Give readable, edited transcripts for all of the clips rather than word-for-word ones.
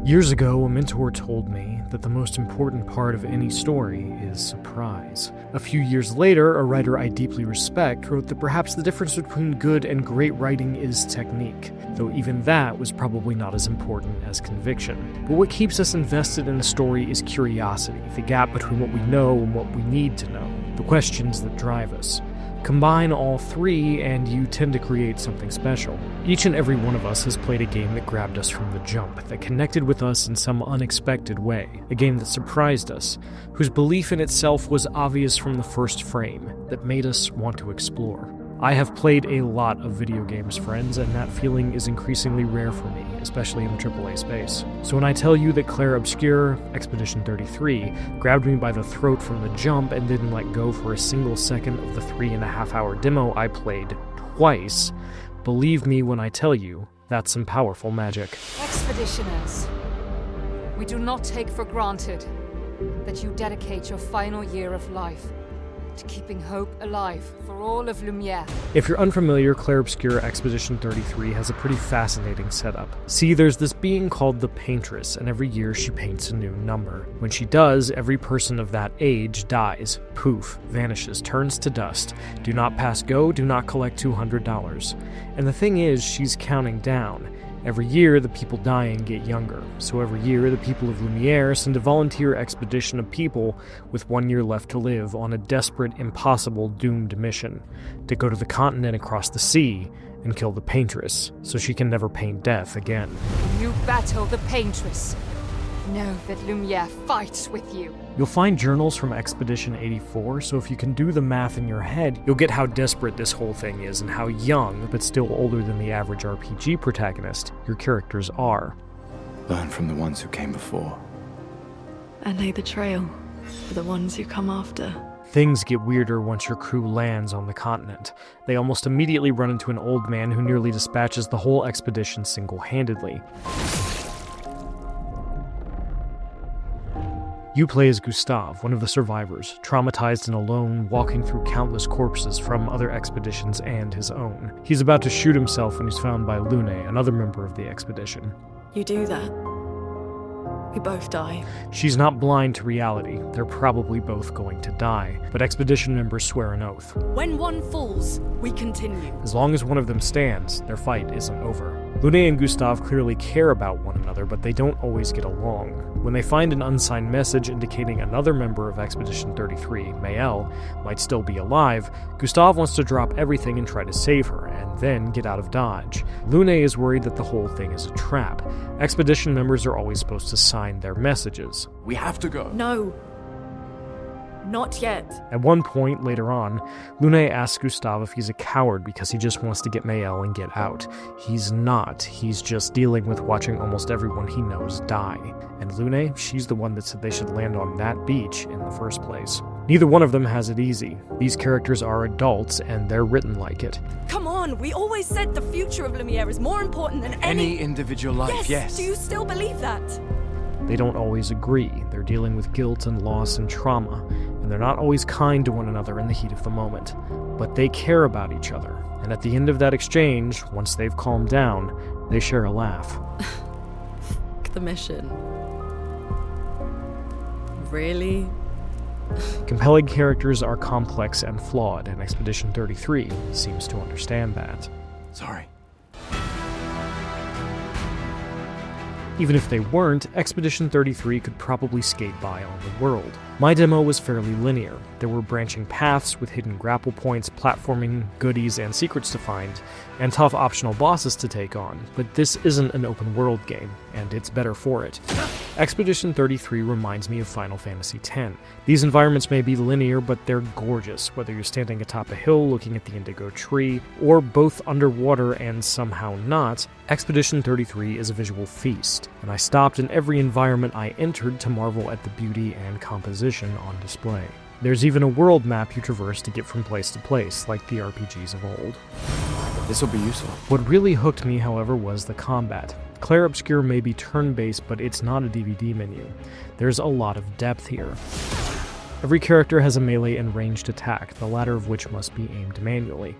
Years ago, a mentor told me that the most important part of any story is surprise. A few years later, a writer I deeply respect wrote that perhaps the difference between good and great writing is technique, though even that was probably not as important as conviction. But what keeps us invested in a story is curiosity, the gap between what we know and what we need to know, the questions that drive us. Combine all three, and you tend to create something special. Each and every one of us has played a game that grabbed us from the jump, that connected with us in some unexpected way, a game that surprised us, whose belief in itself was obvious from the first frame, that made us want to explore. I have played a lot of video games, friends, and that feeling is increasingly rare for me, especially in the AAA space. So when I tell you that Clair Obscur, Expedition 33, grabbed me by the throat from the jump and didn't let go for a single second of the 3.5-hour demo I played twice, believe me when I tell you, that's some powerful magic. Expeditioners, we do not take for granted that you dedicate your final year of life to keeping hope alive for all of Lumiere. If you're unfamiliar, Clair Obscur Expedition 33 has a pretty fascinating setup. See, there's this being called the Paintress, and every year she paints a new number. When she does, every person of that age dies. Poof, vanishes, turns to dust. Do not pass go, do not collect $200. And the thing is, she's counting down. Every year, the people dying get younger, so every year the people of Lumiere send a volunteer expedition of people with 1 year left to live on a desperate, impossible, doomed mission to go to the continent across the sea and kill the Paintress, so she can never paint death again. When you battle the Paintress, know that Lumiere fights with you. You'll find journals from Expedition 84, so if you can do the math in your head, you'll get how desperate this whole thing is and how young, but still older than the average RPG protagonist, your characters are. Learn from the ones who came before. And lay the trail for the ones who come after. Things get weirder once your crew lands on the continent. They almost immediately run into an old man who nearly dispatches the whole expedition single-handedly. You play as Gustave, one of the survivors, traumatized and alone, walking through countless corpses from other expeditions and his own. He's about to shoot himself when he's found by Lune, another member of the expedition. You do that, we both die. She's not blind to reality. They're probably both going to die, but expedition members swear an oath. When one falls, we continue. As long as one of them stands, their fight isn't over. Lune and Gustave clearly care about one another, but they don't always get along. When they find an unsigned message indicating another member of Expedition 33, Maëlle, might still be alive, Gustave wants to drop everything and try to save her, and then get out of Dodge. Lune is worried that the whole thing is a trap. Expedition members are always supposed to sign their messages. We have to go. No. Not yet. At one point, later on, Lune asks Gustave if he's a coward because he just wants to get Maëlle and get out. He's not. He's just dealing with watching almost everyone he knows die. And Lune, she's the one that said they should land on that beach in the first place. Neither one of them has it easy. These characters are adults, and they're written like it. Come on, we always said the future of Lumiere is more important than Any individual life, yes. Do you still believe that? They don't always agree. They're dealing with guilt and loss and trauma, and they're not always kind to one another in the heat of the moment. But they care about each other, and at the end of that exchange, once they've calmed down, they share a laugh. F*** the mission. Really? Compelling characters are complex and flawed, and Expedition 33 seems to understand that. Sorry. Even if they weren't, Expedition 33 could probably skate by on the world. My demo was fairly linear. There were branching paths with hidden grapple points, platforming, goodies, and secrets to find, and tough optional bosses to take on, but this isn't an open world game, and it's better for it. Expedition 33 reminds me of Final Fantasy X. These environments may be linear, but they're gorgeous, whether you're standing atop a hill looking at the indigo tree, or both underwater and somehow not. Expedition 33 is a visual feast, and I stopped in every environment I entered to marvel at the beauty and composition on display. There's even a world map you traverse to get from place to place, like the RPGs of old. This will be useful. What really hooked me, however, was the combat. Clair Obscur may be turn-based, but it's not a DVD menu. There's a lot of depth here. Every character has a melee and ranged attack, the latter of which must be aimed manually.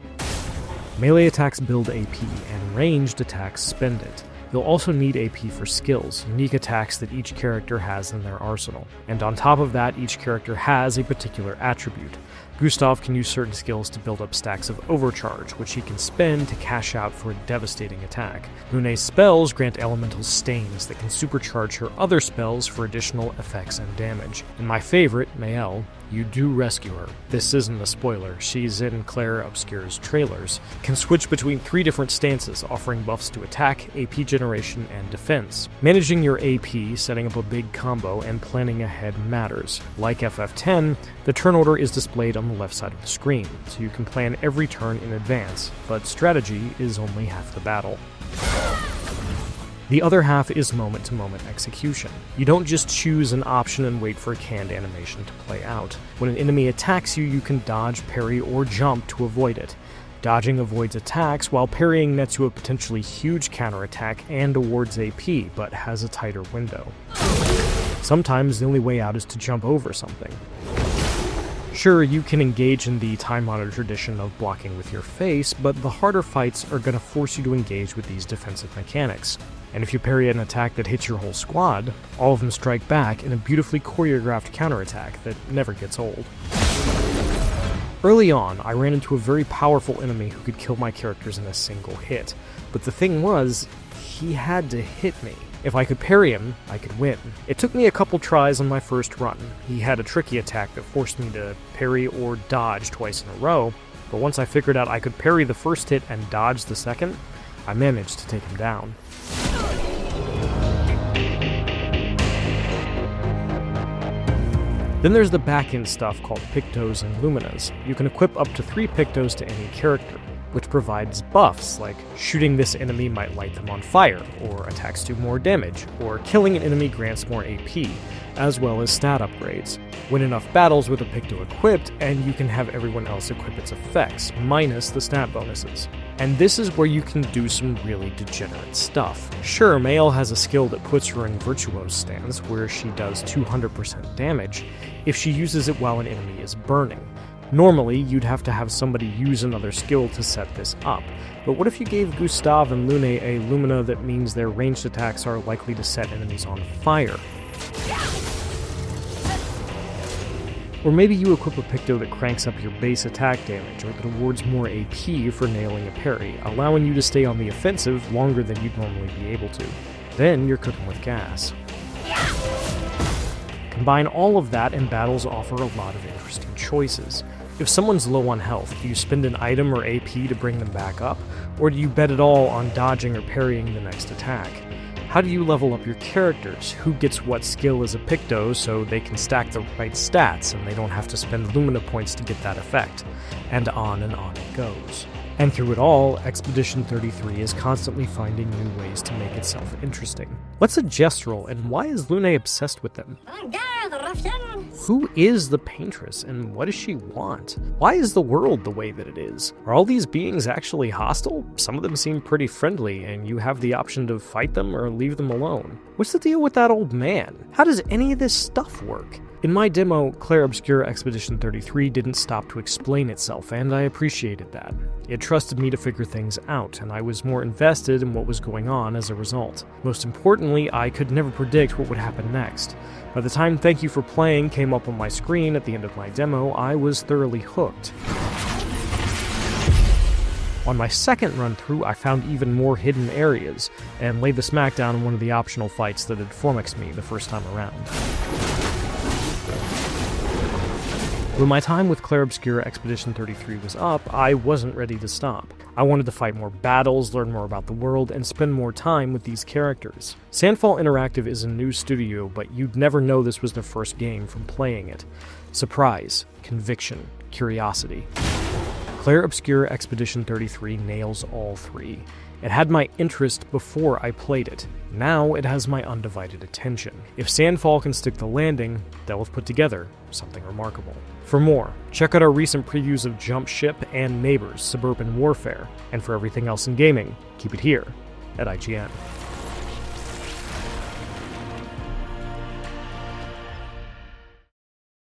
Melee attacks build AP, and ranged attacks spend it. You'll also need AP for skills, unique attacks that each character has in their arsenal. And on top of that, each character has a particular attribute. Gustav can use certain skills to build up stacks of overcharge, which he can spend to cash out for a devastating attack. Lune's spells grant elemental stains that can supercharge her other spells for additional effects and damage. And my favorite, Mael, you do rescue her. This isn't a spoiler, she's in Clair Obscur's trailers. Can switch between 3 different stances, offering buffs to attack, AP generation, and defense. Managing your AP, setting up a big combo, and planning ahead matters. Like FF10, the turn order is displayed on the left side of the screen, so you can plan every turn in advance, but strategy is only half the battle. The other half is moment-to-moment execution. You don't just choose an option and wait for a canned animation to play out. When an enemy attacks you, you can dodge, parry, or jump to avoid it. Dodging avoids attacks, while parrying nets you a potentially huge counterattack and awards AP, but has a tighter window. Sometimes the only way out is to jump over something. Sure, you can engage in the time-honored tradition of blocking with your face, but the harder fights are going to force you to engage with these defensive mechanics. And if you parry an attack that hits your whole squad, all of them strike back in a beautifully choreographed counterattack that never gets old. Early on, I ran into a very powerful enemy who could kill my characters in a single hit, but the thing was, he had to hit me. If I could parry him, I could win. It took me a couple tries on my first run. He had a tricky attack that forced me to parry or dodge twice in a row, but once I figured out I could parry the first hit and dodge the second, I managed to take him down. Then there's the back-end stuff called Pictos and Luminas. You can equip up to 3 Pictos to any character, which provides buffs, like shooting this enemy might light them on fire, or attacks do more damage, or killing an enemy grants more AP, as well as stat upgrades. Win enough battles with a Picto equipped, and you can have everyone else equip its effects, minus the stat bonuses. And this is where you can do some really degenerate stuff. Sure, Mael has a skill that puts her in Virtuo's stance, where she does 200% damage, if she uses it while an enemy is burning. Normally, you'd have to have somebody use another skill to set this up, but what if you gave Gustav and Lune a Lumina that means their ranged attacks are likely to set enemies on fire? Or maybe you equip a Picto that cranks up your base attack damage, or that awards more AP for nailing a parry, allowing you to stay on the offensive longer than you'd normally be able to. Then you're cooking with gas. Combine all of that and battles offer a lot of interesting choices. If someone's low on health, do you spend an item or AP to bring them back up, or do you bet it all on dodging or parrying the next attack? How do you level up your characters? Who gets what skill as a Picto so they can stack the right stats and they don't have to spend Lumina points to get that effect? And on it goes. And through it all, Expedition 33 is constantly finding new ways to make itself interesting. What's a Gestural, and why is Lune obsessed with them? Who is the Paintress, and what does she want? Why is the world the way that it is? Are all these beings actually hostile? Some of them seem pretty friendly, and you have the option to fight them or leave them alone. What's the deal with that old man? How does any of this stuff work? In my demo, Clair Obscur Expedition 33 didn't stop to explain itself, and I appreciated that. It trusted me to figure things out, and I was more invested in what was going on as a result. Most importantly, I could never predict what would happen next. By the time "Thank you for playing" came up on my screen at the end of my demo, I was thoroughly hooked. On my second run-through, I found even more hidden areas, and laid the smackdown on one of the optional fights that had flummoxed me the first time around. When my time with Clair Obscur Expedition 33 was up, I wasn't ready to stop. I wanted to fight more battles, learn more about the world, and spend more time with these characters. Sandfall Interactive is a new studio, but you'd never know this was their first game from playing it. Surprise, conviction, curiosity. Clair Obscur Expedition 33 nails all 3. It had my interest before I played it. Now it has my undivided attention. If Sandfall can stick the landing, they'll have put together something remarkable. For more, check out our recent previews of Jump Ship and Neighbors: Suburban Warfare. And for everything else in gaming, keep it here at IGN.